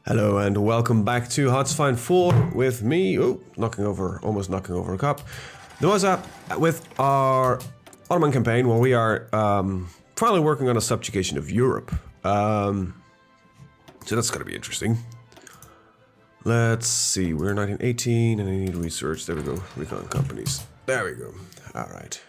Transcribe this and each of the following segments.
Hello and welcome back to HoI4 with me, almost knocking over a cup. There was with our Ottoman campaign where we are finally working on a subjugation of Europe. So that's gonna be interesting. Let's see, we're 1918 and I need research. There we go, recon companies. There we go, alright.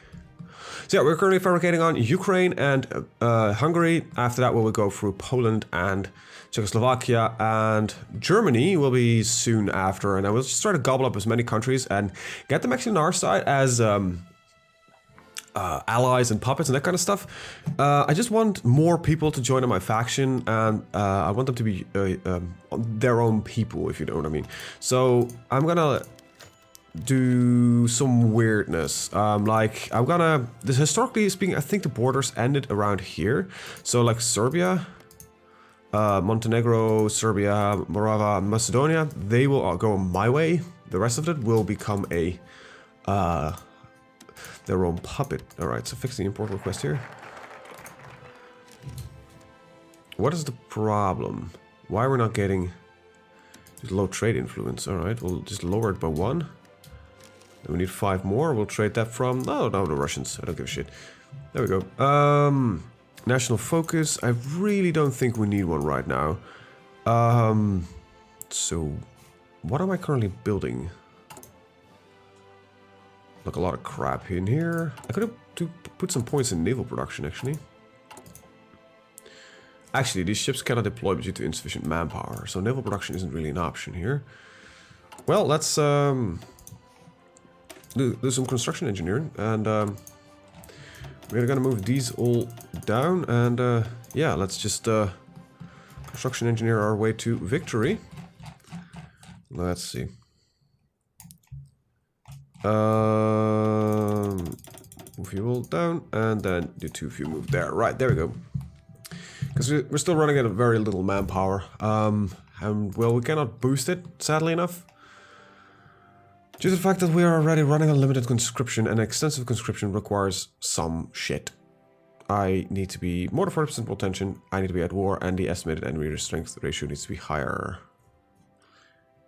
So yeah, we're currently fabricating on Ukraine and Hungary. After that we will go through Poland and Czechoslovakia, and Germany will be soon after, and I will just try to gobble up as many countries and get them actually on our side as allies and puppets and that kind of stuff. I just want more people to join in my faction, and I want them to be their own people, if you know what I mean. So I'm gonna do some weirdness, like I'm gonna, historically speaking, I think the borders ended around here, so like Serbia, Montenegro, Serbia, Morava, Macedonia, they will all go my way. The rest of it will become a their own puppet. Alright, so fix the import request here. What is the problem? Why we're not getting just low trade influence? Alright, we'll just lower it by 1. Then we need 5 more. We'll trade that from... no, the Russians. I don't give a shit. There we go. National focus. I really don't think we need one right now. So what am I currently building? Like a lot of crap in here. I could have put some points in naval production, actually. Actually, these ships cannot deploy due to insufficient manpower, so naval production isn't really an option here. Well, let's do some construction engineering, and we're gonna move these all down, and yeah, let's just construction engineer our way to victory. Let's see. Move you all down, and then the 2 of you move there. Right, there we go. Because we're still running at a very little manpower. And well, we cannot boost it, sadly enough. Due to the fact that we are already running on limited conscription, and extensive conscription requires some shit. I need to be more than 40% retention, I need to be at war, and the estimated enemy strength ratio needs to be higher.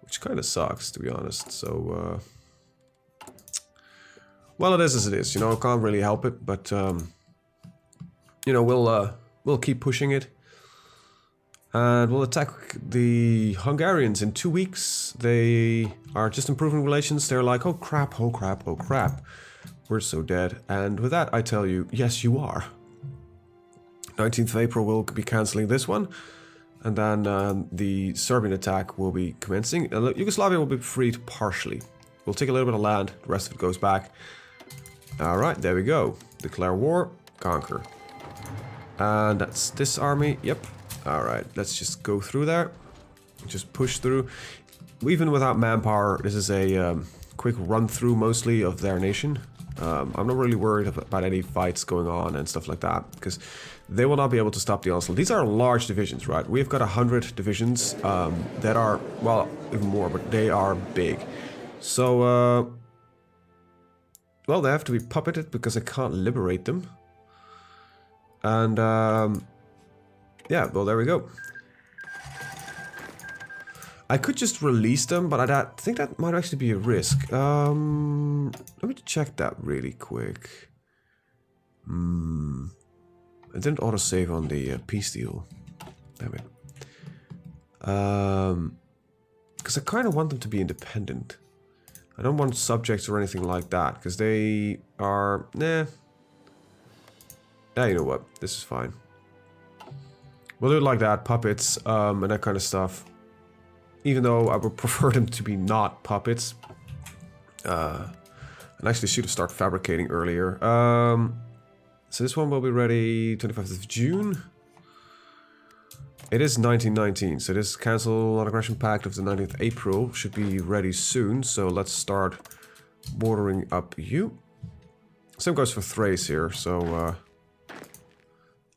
Which kind of sucks, to be honest, so... well, it is as it is, you know, I can't really help it, but... you know, we'll keep pushing it. And we'll attack the Hungarians in 2 weeks. They are just improving relations. They're like, oh crap, oh crap, oh crap. We're so dead. And with that, I tell you, yes, you are. 19th of April, we'll be cancelling this one. And then the Serbian attack will be commencing. Yugoslavia will be freed partially. We'll take a little bit of land. The rest of it goes back. Alright, there we go. Declare war, conquer. And that's this army. Yep. Alright, let's just go through there. Just push through. Even without manpower, this is a quick run-through mostly of their nation. I'm not really worried about any fights going on and stuff like that, because they will not be able to stop the onslaught. These are large divisions, right? We've got 100 divisions that are, well, even more, but they are big. So, well, they have to be puppeted because I can't liberate them. And, yeah, well, there we go. I could just release them, but I think that might actually be a risk. Let me check that really quick. I didn't autosave on the peace deal. Damn it. Because I kind of want them to be independent. I don't want subjects or anything like that, because they are... nah. Yeah, you know what? This is fine. We'll do it like that, puppets, and that kind of stuff. Even though I would prefer them to be not puppets. And actually should have started fabricating earlier. So this one will be ready 25th of June. It is 1919, so this Council Non-Aggression Pact of the 19th of April should be ready soon. So let's start bordering up you. Same goes for Thrace here, so...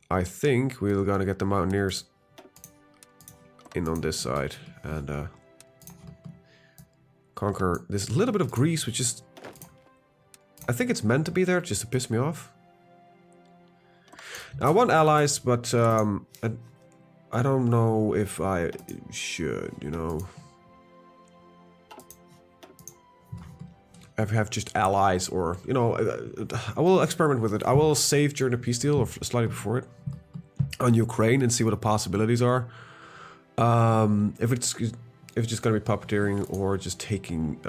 I think we're gonna get the Mountaineers in on this side and conquer this little bit of Greece, which is... I think it's meant to be there just to piss me off. Now I want allies, but I don't know if I should, you know. Have just allies, or, you know, I will experiment with it. I will save during the peace deal, or slightly before it, on Ukraine and see what the possibilities are. If it's just gonna be puppeteering or just taking,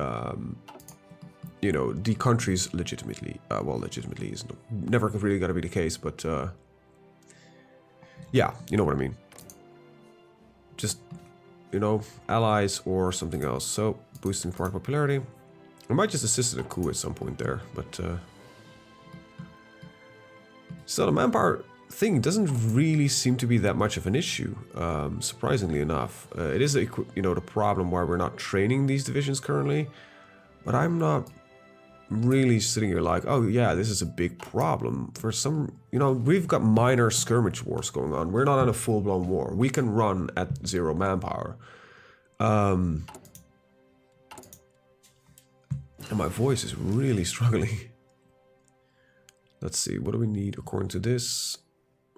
you know, the countries legitimately. Well, legitimately is never really gonna be the case, but yeah, you know what I mean. Just, you know, allies or something else. So boosting party popularity. I might just assist a coup at some point there, but so the manpower thing doesn't really seem to be that much of an issue, surprisingly enough. It is, you know, the problem why we're not training these divisions currently, but I'm not really sitting here like, oh yeah, this is a big problem. For some, you know, we've got minor skirmish wars going on. We're not in a full-blown war. We can run at 0 manpower. And my voice is really struggling. Let's see, what do we need according to this?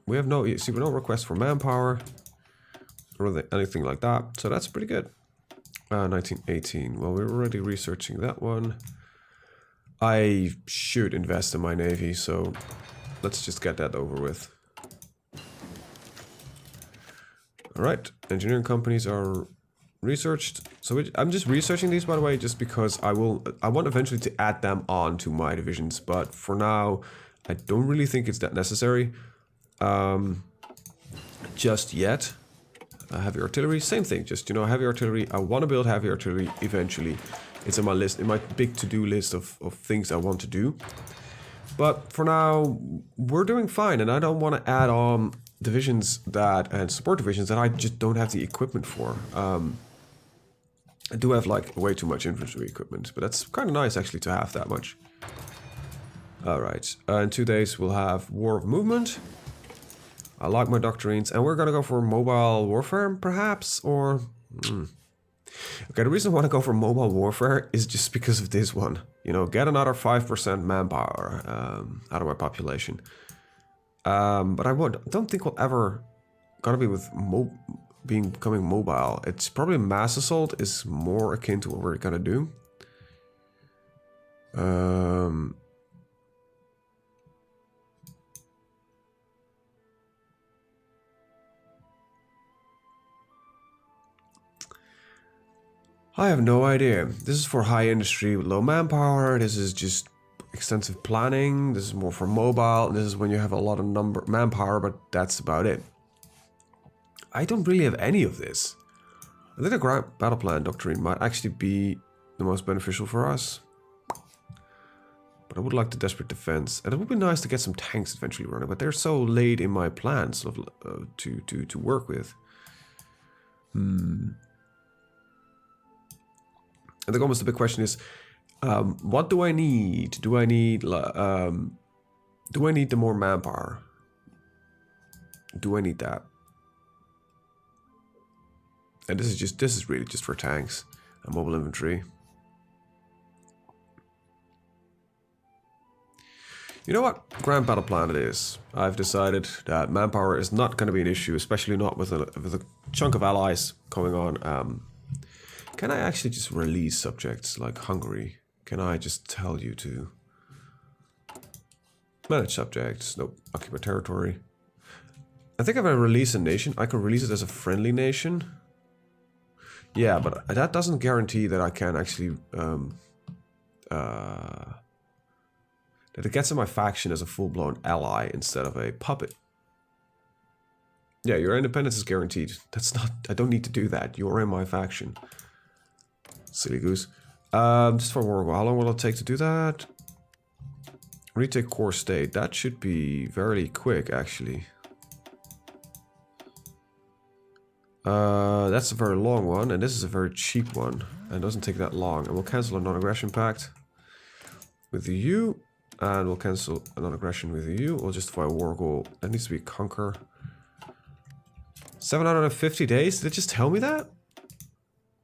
We have no, see, we no request for manpower or anything like that, so that's pretty good. 1918, well, we're already researching that one. I should invest in my navy, so let's just get that over with. Alright, engineering companies are researched. So I'm just researching these, by the way, just because I want eventually to add them on to my divisions, but for now I don't really think it's that necessary just yet. Heavy artillery, same thing, just, you know, heavy artillery. I want to build heavy artillery eventually. It's on my list, in my big to-do list of things I want to do, but for now we're doing fine, and I don't want to add on divisions and support divisions that I just don't have the equipment for. I do have like way too much infantry equipment, but that's kind of nice actually to have that much. Alright, in 2 days we'll have War of Movement. I like my doctrines, and we're gonna go for mobile warfare perhaps, or... Okay, the reason I want to go for mobile warfare is just because of this one. You know, get another 5% manpower out of my population. But I don't think we'll ever gonna be with becoming mobile. It's probably mass assault is more akin to what we're gonna do. I have no idea. This is for high industry with low manpower. This is just extensive planning. This is more for mobile. This is when you have a lot of manpower, but that's about it. I don't really have any of this. I think the grand battle plan doctrine might actually be the most beneficial for us. But I would like the desperate defense, and it would be nice to get some tanks eventually running, but they're so late in my plans of, to work with. I think almost the big question is, what do I need? Do I need the more manpower? Do I need that? And this is really just for tanks and mobile infantry. You know what? Grand battle plan it is. I've decided that manpower is not going to be an issue, especially not with a chunk of allies going on. Can I actually just release subjects like Hungary? Can I just tell you to manage subjects? Nope. Occupy territory. I think if I release a nation, I can release it as a friendly nation. Yeah, but that doesn't guarantee that I can actually that it gets in my faction as a full-blown ally instead of a puppet. Yeah, your independence is guaranteed. That's not... I don't need to do that. You're in my faction. Silly goose. Just for war. How long will it take to do that? Retake core state. That should be very quick, actually. That's a very long one, and this is a very cheap one. And it doesn't take that long. And we'll cancel a non-aggression pact with the EU. And we'll cancel a non-aggression with the EU. We'll justify a war goal. That needs to be conquer. 750 days? Did it just tell me that?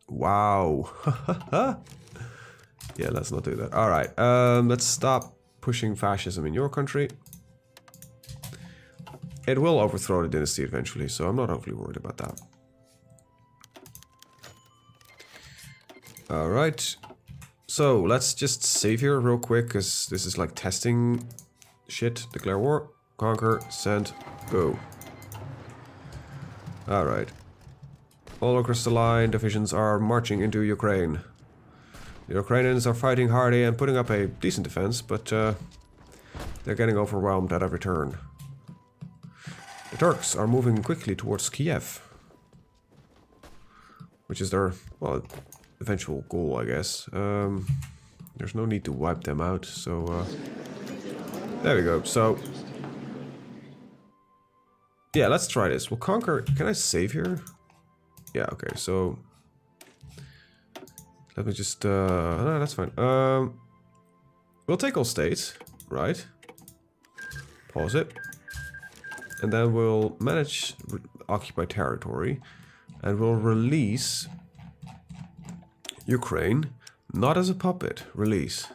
Wow. Yeah, let's not do that. Alright, let's stop pushing fascism in your country. it will overthrow the dynasty eventually, so I'm not overly worried about that. Alright. So, let's just save here real quick, because this is like testing shit. Declare war. Conquer. Send. Go. Alright. All our crystalline divisions are marching into Ukraine. The Ukrainians are fighting hardy and putting up a decent defense, but they're getting overwhelmed at every turn. The Turks are moving quickly towards Kiev, which is their, well, eventual goal, I guess. There's no need to wipe them out, so there we go. So yeah, let's try this. We'll conquer. Can I save here? Yeah, okay, so let me just no, that's fine. We'll take all states, right? Pause it. And then we'll manage occupy territory, and we'll release Ukraine, not as a puppet. Release.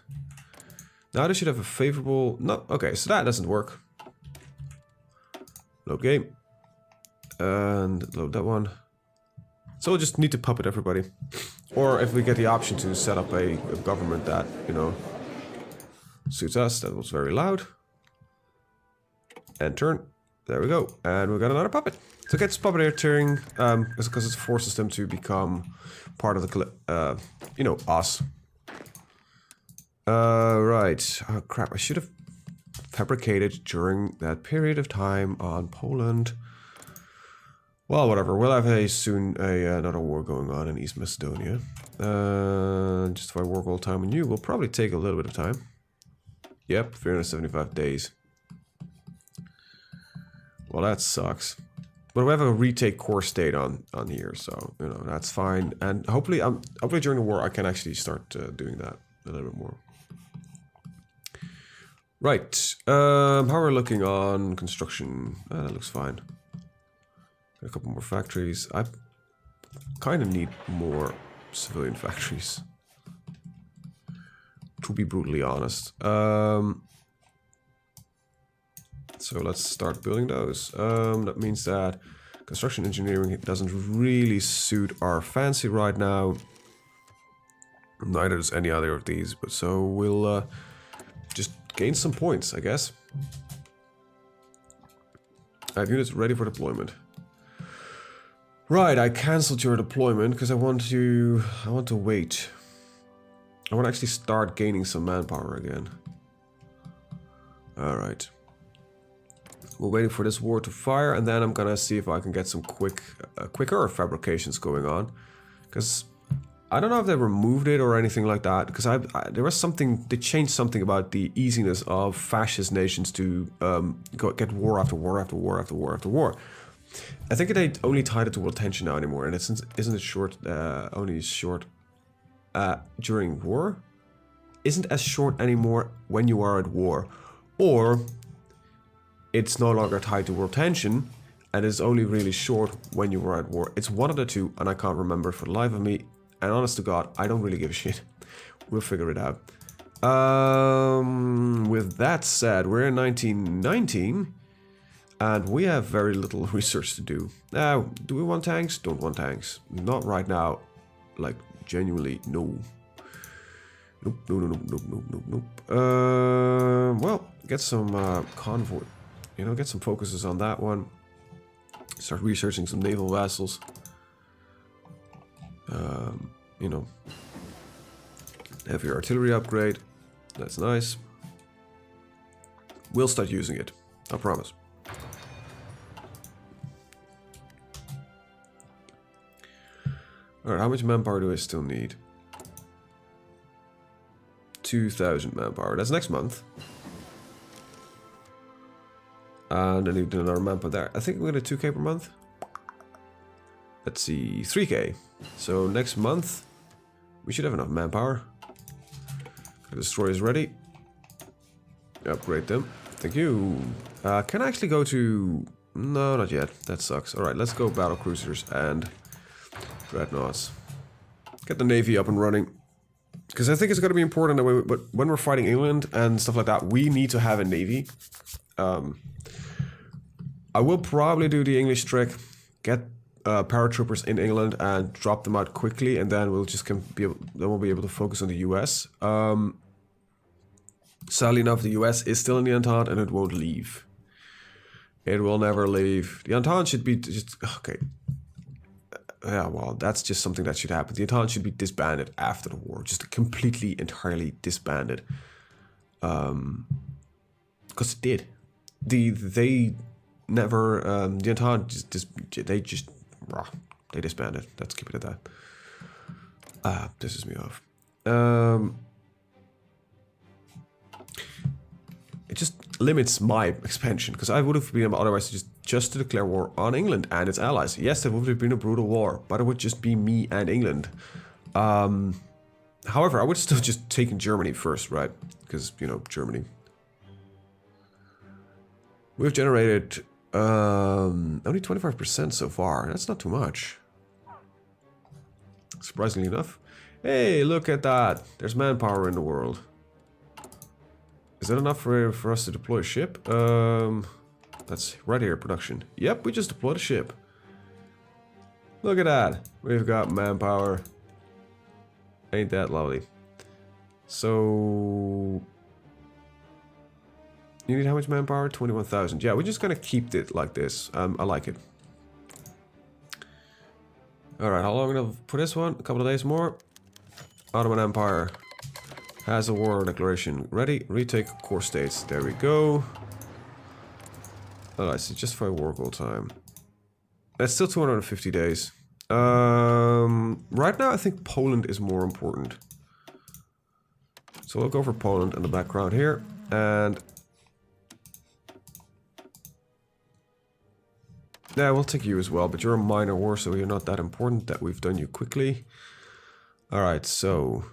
Now they should have a favorable. No, okay, so that doesn't work. Load game. And load that one. So we'll just need to puppet everybody. Or if we get the option to set up a government that, you know, suits us. That was very loud. And turn. There we go. And we got another puppet. So it gets puppeteering, because it forces them to become part of the, you know, us. Right. Oh, crap. I should have fabricated during that period of time on Poland. Well, whatever. We'll have another war going on in East Macedonia. Just if I work all the time on you, will probably take a little bit of time. Yep, 375 days. Well, that sucks. But we have a retake core state on here, so you know that's fine. And hopefully, hopefully during the war I can actually start doing that a little bit more. Right. How are we looking on construction? That looks fine. A couple more factories. I kind of need more civilian factories, to be brutally honest. So let's start building those. That means that construction engineering doesn't really suit our fancy right now. Neither does any other of these, but so we'll just gain some points, I guess. I have units ready for deployment. Right, I cancelled your deployment because I want to wait. I want to actually start gaining some manpower again. All right. We're waiting for this war to fire, and then I'm gonna see if I can get some quicker fabrications going on, because I don't know if they removed it or anything like that. Because there was something, they changed something about the easiness of fascist nations to get war after war after war after war after war. I think they only tied it to world tension now anymore, and isn't it short? Only short during war. Isn't as short anymore when you are at war, or it's no longer tied to world tension, and is only really short when you were at war. It's one of the two, and I can't remember for the life of me. And honest to God, I don't really give a shit. We'll figure it out. With that said, we're in 1919, and we have very little research to do. Now, do we want tanks? Don't want tanks. Not right now. Like, genuinely, no. Nope, nope. Well, get some convoy. You know, get some focuses on that one. Start researching some naval vessels. You know, heavy artillery upgrade. That's nice. We'll start using it. I promise. Alright, how much manpower do I still need? 2,000 manpower. That's next month. And I need another manpower there. I think we're gonna 2k per month. Let's see, 3k. So next month, we should have enough manpower. The destroyer is ready. Upgrade them. Thank you. Can I actually go to... No, not yet. That sucks. Alright, let's go battle cruisers and dreadnoughts. Get the navy up and running. Because I think it's going to be important that when we're fighting England and stuff like that, we need to have a navy. I will probably do the English trick, get paratroopers in England and drop them out quickly, and then we'll just then we'll be able to focus on the US. Sadly enough, the US is still in the Entente and it won't leave. It will never leave. The Entente should be just... Okay. Yeah, well, that's just something that should happen. The Entente should be disbanded after the war. Just completely, entirely disbanded. Because it did. They never... the Entente they disbanded. Let's keep it at that. Pisses me off. It just limits my expansion, because I would have been able otherwise just to declare war on England and its allies. Yes, it would have been a brutal war, but it would just be me and England. However, I would still just taken Germany first, right? Because, you know, Germany. We've generated only 25% so far. That's not too much. Surprisingly enough. Hey, look at that. There's manpower in the world. Is that enough for us to deploy a ship? That's right here, production. Yep, we just deployed a ship. Look at that. We've got manpower. Ain't that lovely. So... You need how much manpower? 21,000. Yeah, we're just gonna keep it like this. I like it. Alright, how long enough for this one? A couple of days more. Ottoman Empire has a war declaration ready. Retake core states. There we go. Alright, so just for war goal time. That's still 250 days. Right now I think Poland is more important. So we'll go for Poland in the background here. And... yeah, we'll take you as well, but you're a minor war, so you're not that important that we've done you quickly. Alright, so...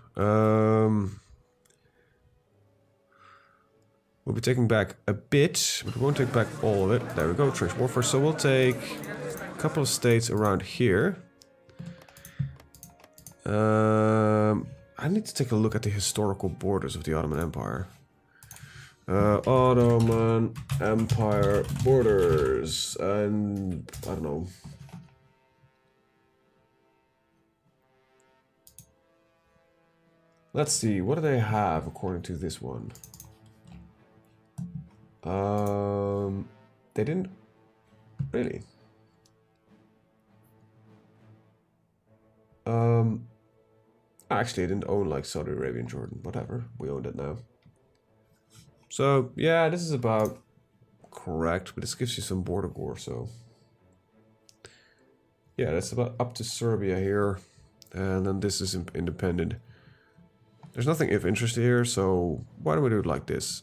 we'll be taking back a bit, but we won't take back all of it. There we go, trench warfare. So we'll take a couple of states around here. I need to take a look at the historical borders of the Ottoman Empire. Ottoman Empire borders, and I don't know. Let's see, what do they have according to this one? They didn't really. Actually, I didn't own like Saudi Arabia and Jordan. Whatever, we owned it now. So yeah, this is about correct, but this gives you some border war. So yeah, that's about up to Serbia here, and then this is independent. There's nothing of interest here, so why don't we do it like this?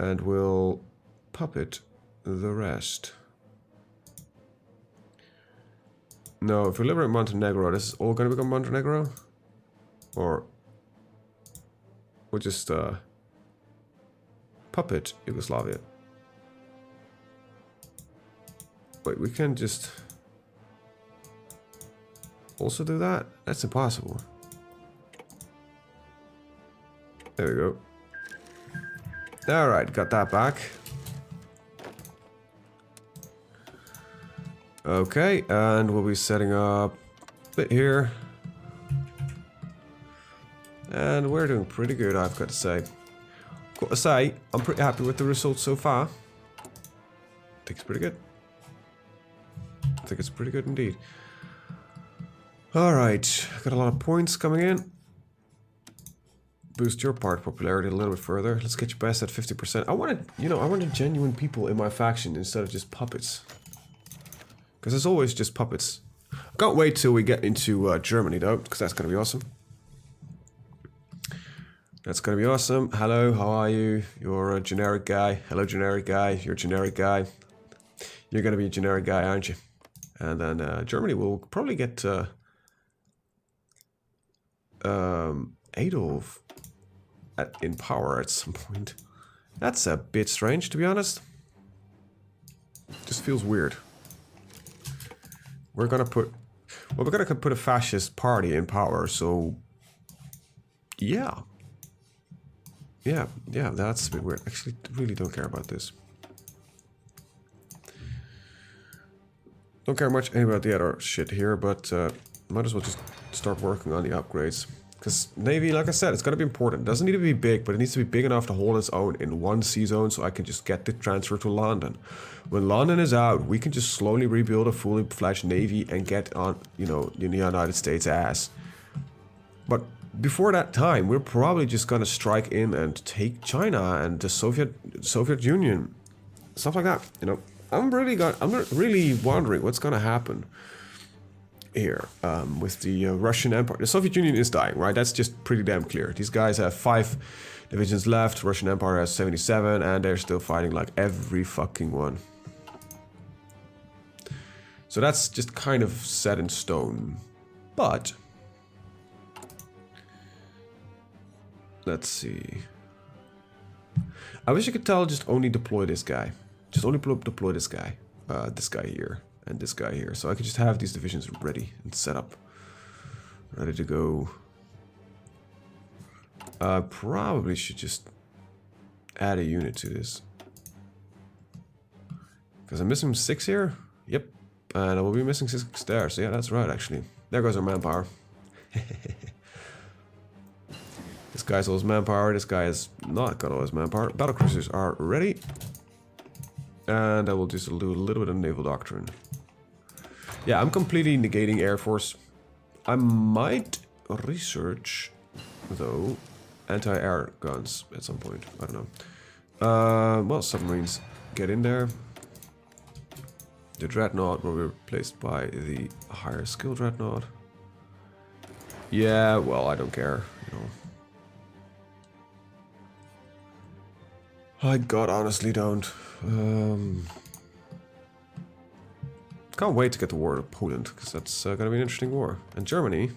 And we'll puppet the rest. No, if we liberate Montenegro, this is all going to become Montenegro? Or we'll just puppet Yugoslavia. Wait, we can just also do that? That's impossible. There we go. Alright, got that back. Okay, and we'll be setting up a bit here. And we're doing pretty good, I've got to say. Got to say, I'm pretty happy with the results so far. I think it's pretty good. I think it's pretty good indeed. Alright, got a lot of points coming in. Boost your part popularity a little bit further. Let's get your best at 50%. I wanted, you know, I wanted genuine people in my faction instead of just puppets. Because there's always just puppets. Can't wait till we get into Germany though, because that's going to be awesome. That's going to be awesome. Hello, how are you? You're a generic guy. Hello, generic guy. You're a generic guy. You're going to be a generic guy, aren't you? And then Germany will probably get Adolf in power at some point. That's a bit strange, to be honest. Just feels weird. We're gonna put a fascist party in power, so yeah. Yeah, that's a bit weird. Actually, really don't care about this. Don't care much about the other shit here, but might as well just start working on the upgrades. Because Navy, like I said, it's gonna be important. It doesn't need to be big, but it needs to be big enough to hold its own in one sea zone so I can just get the transfer to London. When London is out, we can just slowly rebuild a fully fledged Navy and get on, you know, in the United States ass. But before that time, we're probably just gonna strike in and take China and the Soviet Union. Stuff like that, you know. I'm not really wondering what's gonna happen here with the Russian Empire. The Soviet Union is dying, right? That's just pretty damn clear. These guys have 5 divisions left. Russian Empire has 77, and they're still fighting like every fucking one. So that's just kind of set in stone. But let's see. I wish I could tell just only deploy this guy. Just only deploy this guy here, and this guy here. So I could just have these divisions ready and set up. Ready to go. Probably should just add a unit to this. Because I'm missing 6 here? Yep. And I will be missing 6 there. So yeah, that's right actually. There goes our manpower. This guy's all his manpower. This guy has not got all his manpower. Battlecruisers are ready. And I will just do a little bit of naval doctrine. Yeah, I'm completely negating Air Force. I might research, though, anti-air guns at some point. I don't know. Well, submarines get in there. The Dreadnought will be replaced by the higher skill Dreadnought. Yeah, well, I don't care, you know. I God honestly don't. Can't wait to get the war to Poland, because that's gonna be an interesting war. And Germany.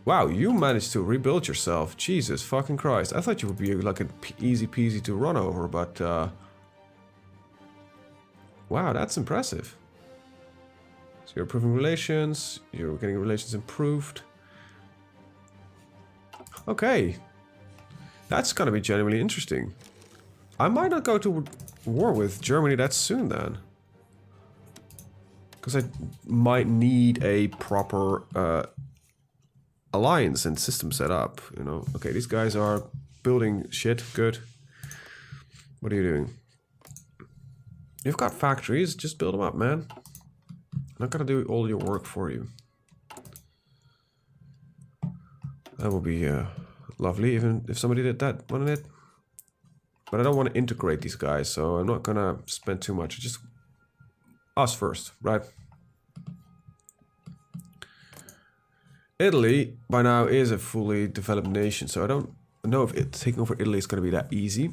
Wow, you managed to rebuild yourself. Jesus fucking Christ. I thought you would be like an easy peasy to run over, but wow, that's impressive. So you're improving relations, you're getting relations improved. Okay. That's gonna be genuinely interesting. I might not go to war with Germany that soon then. Because I might need a proper alliance and system set up, you know. Okay, these guys are building shit, good. What are you doing? You've got factories, just build them up, man. I'm not gonna do all your work for you. That would be lovely, even if somebody did that, wouldn't it? But I don't want to integrate these guys, so I'm not gonna spend too much. Just us first, right? Italy, by now, is a fully developed nation, so I don't know if taking over Italy is gonna be that easy.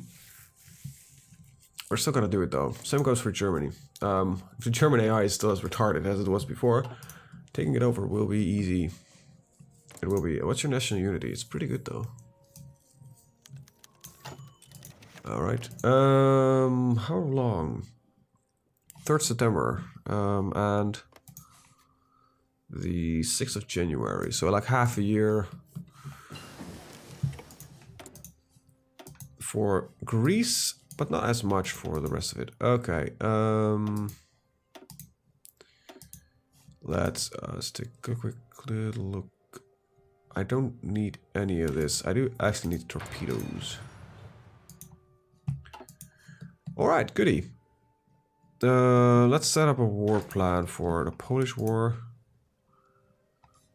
We're still gonna do it, though. Same goes for Germany. If the German AI is still as retarded as it was before, taking it over will be easy. It will be. What's your national unity? It's pretty good, though. Alright, how long? 3rd September, and the 6th of January, so like half a year for Greece, but not as much for the rest of it. Okay, let's take a quick little look. I don't need any of this. I do actually need torpedoes. Alright, goody. Let's set up a war plan for the Polish War.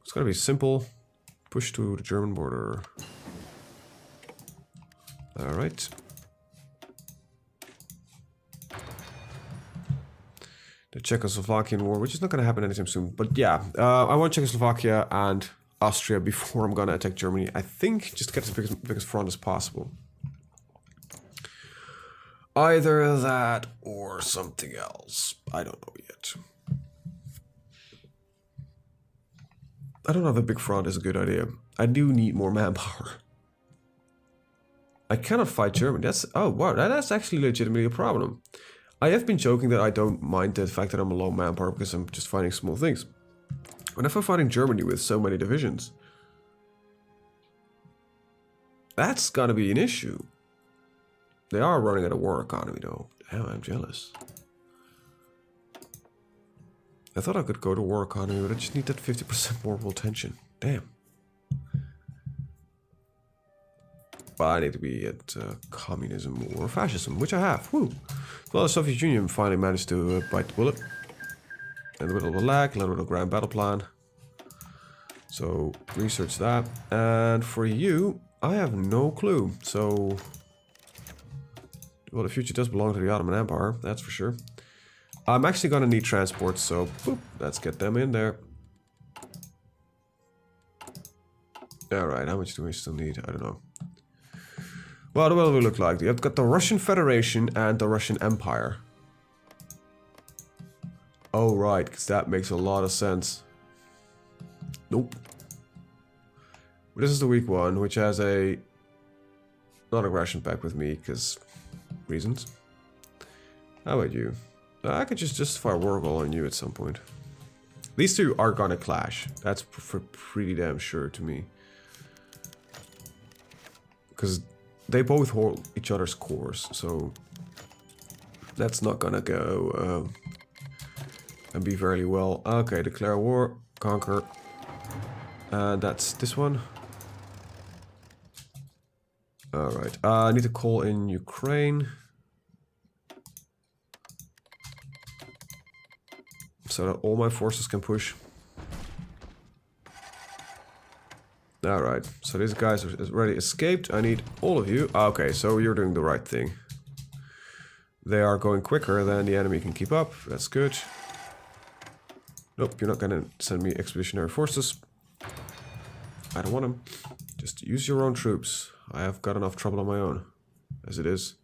It's gonna be simple. Push to the German border. Alright. The Czechoslovakian War, which is not gonna happen anytime soon. But yeah, I want Czechoslovakia and Austria before I'm gonna attack Germany. I think just to get the biggest front as possible. Either that or something else. I don't know yet. I don't know if a big front is a good idea. I do need more manpower. I cannot fight Germany. That's... Oh, wow. That's actually legitimately a problem. I have been joking that I don't mind the fact that I'm a low manpower because I'm just fighting small things. But if I'm fighting Germany with so many divisions, that's gonna be an issue. They are running at a war economy, though. Damn, I'm jealous. I thought I could go to war economy, but I just need that 50% more world tension. Damn. But I need to be at communism or fascism, which I have. Woo! Well, the Soviet Union finally managed to bite the bullet. A little bit of a lag, a little bit of grand battle plan. So, research that. And for you, I have no clue. So, well, the future does belong to the Ottoman Empire, that's for sure. I'm actually going to need transport, so boop, let's get them in there. Alright, how much do we still need? I don't know. Well, what do we look like? You've got the Russian Federation and the Russian Empire. Oh, right, because that makes a lot of sense. Nope. This is the weak one, which has a non-aggression pact with me, because reasons. How about you? I could just justify war goal on you at some point. These two are gonna clash. That's pretty damn sure to me. Because they both hold each other's cores, so that's not gonna go and be very well. Okay, declare war, conquer. And that's this one. Alright, I need to call in Ukraine. So that all my forces can push. Alright, so these guys are already escaped. I need all of you. Okay, so you're doing the right thing. They are going quicker than the enemy can keep up. That's good. Nope, you're not gonna send me expeditionary forces. I don't want them. Just use your own troops. I have got enough trouble on my own, as it is.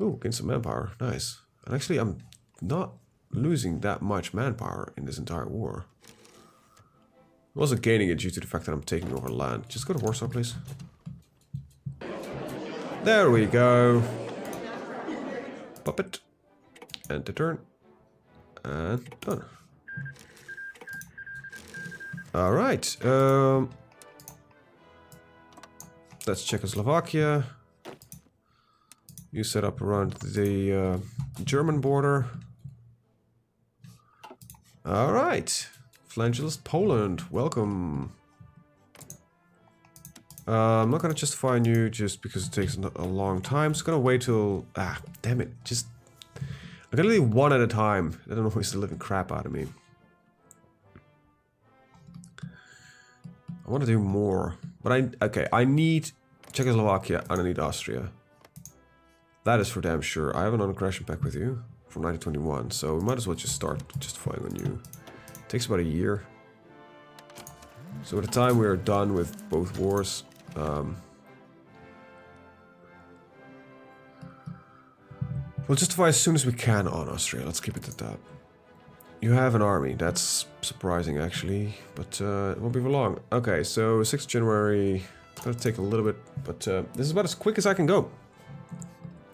Ooh, gain some manpower. Nice. And actually, I'm not losing that much manpower in this entire war. I'm also gaining it due to the fact that I'm taking over land. Just go to Warsaw, please. There we go. Puppet. End the turn. And done. Alright. That's Czechoslovakia. You set up around the German border. Alright. Flangellist Poland, welcome. I'm not gonna justify on you just because it takes a long time. Just gonna wait till... Ah, damn it. Just... I'm gonna leave one at a time. I don't know who's the living crap out of me. I want to do more. But okay, I need Czechoslovakia and I need Austria. That is for damn sure. I have an non-aggression pact with you from 1921, so we might as well just start justifying on you. Takes about a year. So by the time we are done with both wars, we'll justify as soon as we can on Austria. Let's keep it at that. You have an army. That's surprising, actually, but it won't be for long. Okay, so 6th January. It's gonna take a little bit, but this is about as quick as I can go.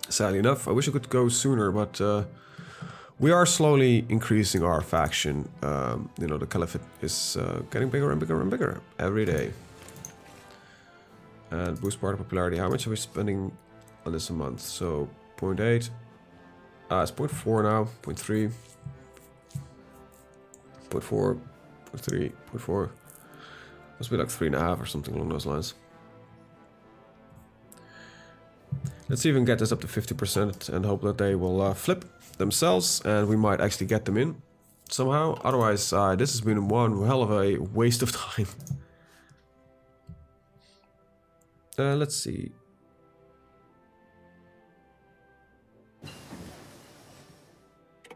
Sadly enough, I wish I could go sooner, but we are slowly increasing our faction. You know, the Caliphate is getting bigger and bigger and bigger every day. And boost party popularity. How much are we spending on this a month? So 0.8. It's 0.4 now. 0.3. 0.4. 0.3. 0.4. Must be like 3.5 or something along those lines. Let's even get this up to 50% and hope that they will flip themselves and we might actually get them in somehow. Otherwise, this has been one hell of a waste of time. Let's see.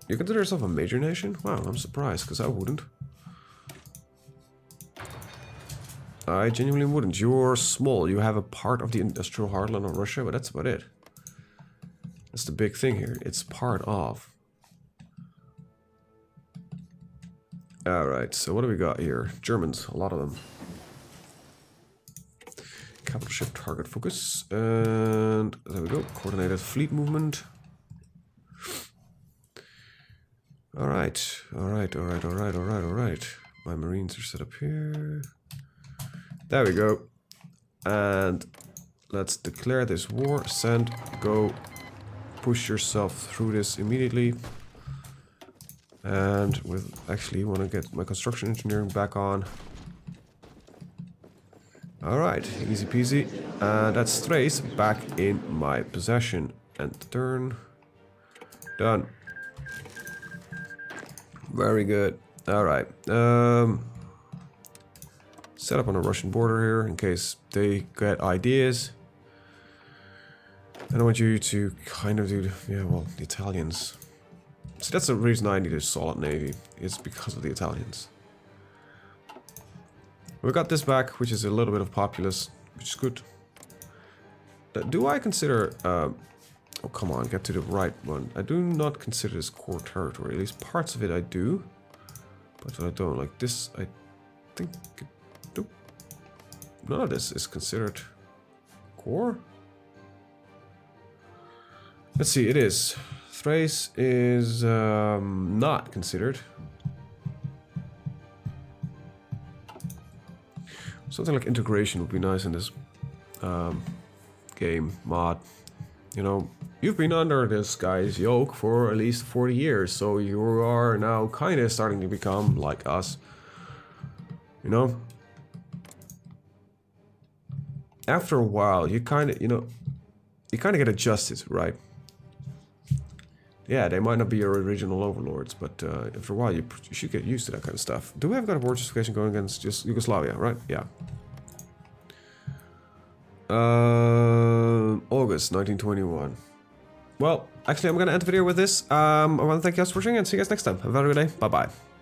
You consider yourself a major nation? Wow, I'm surprised, because I wouldn't. I genuinely wouldn't. You're small. You have a part of the industrial heartland of Russia, but that's about it. That's the big thing here. It's part of. Alright, so what do we got here? Germans, a lot of them. Capital ship target focus. And there we go. Coordinated fleet movement. Alright, alright, alright, alright, alright, alright. My marines are set up here. There we go. And let's declare this war. Send, go, push yourself through this immediately. And with actually want to get my construction engineering back on. Alright, easy peasy. That's Thrace back in my possession. End turn. Done. Very good. Alright. Set up on a Russian border here in case they get ideas. And I want you to kind of do, the Italians. So that's the reason I need a solid navy. It's because of the Italians. We got this back, which is a little bit of populace, which is good. Do I consider... oh, come on, get to the right one. I do not consider this core territory. At least parts of it I do. But I don't. Like this, I think... Nope. None of this is considered core. Let's see, it is. Thrace is not considered. Something like integration would be nice in this game mod. You know, you've been under this guy's yoke for at least 40 years, so you are now kind of starting to become like us. You know? After a while, you kind of, you kind of get adjusted, right? Yeah, they might not be your original overlords, but after a while you should get used to that kind of stuff. Do we have got a war justification going against just Yugoslavia, right? Yeah. August 1921. Well, actually I'm going to end the video with this. I want to thank you guys for watching and see you guys next time. Have a very good day. Bye-bye.